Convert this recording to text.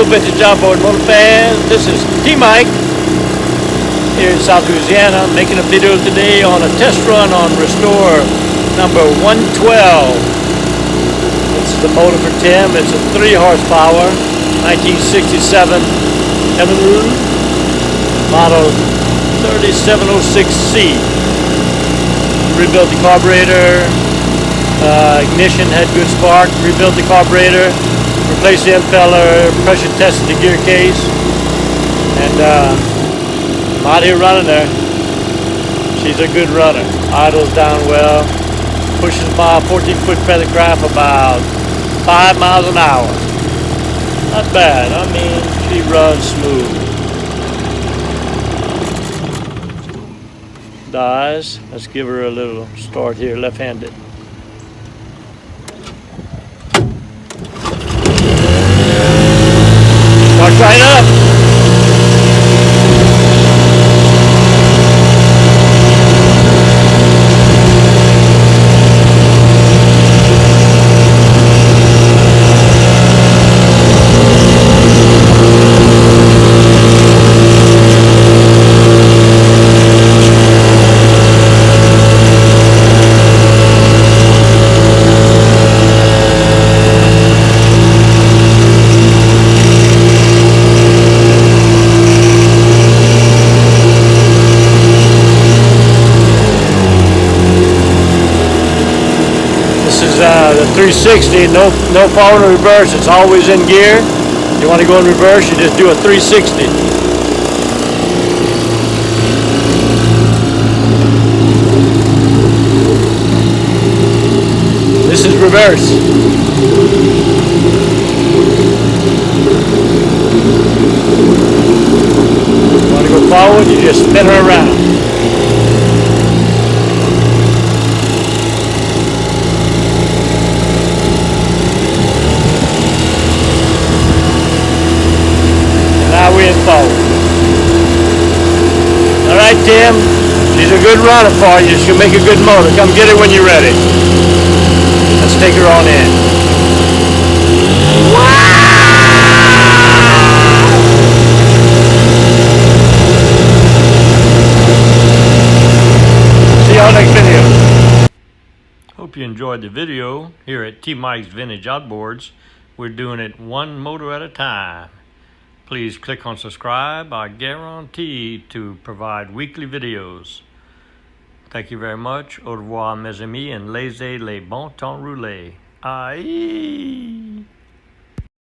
vintage outboard motor fans. This is T-Mike here in South Louisiana, making a video today on a test run on Restore number 112. This is the motor for Tim. It's a 3 horsepower 1967 Evinrude model 3706C. Rebuilt the carburetor, ignition had good spark, rebuilt the carburetor, replaced the impeller, pressure tested the gear case, and I'm out here running her. She's a good runner. Idles down well, pushes my 14-foot feather craft about 5 miles an hour. Not bad. I mean, she runs smooth. Dies. Let's give her a little start here, left-handed. Starts right up. The 360, no forward or reverse, it's always in gear. You want to go in reverse, you just do a 360. This is reverse. You want to go forward, you just spin her around. Alright, Tim, she's a good runner for you. She'll make a good motor. Come get her when you're ready. Let's take her on in. Wow! See y'all next video. Hope you enjoyed the video here at T-Mike's Vintage Outboards. We're doing it one motor at a time. Please click on subscribe. I guarantee to provide weekly videos. Thank you very much. Au revoir, mes amis, and laissez les bon temps rouler. Aïe!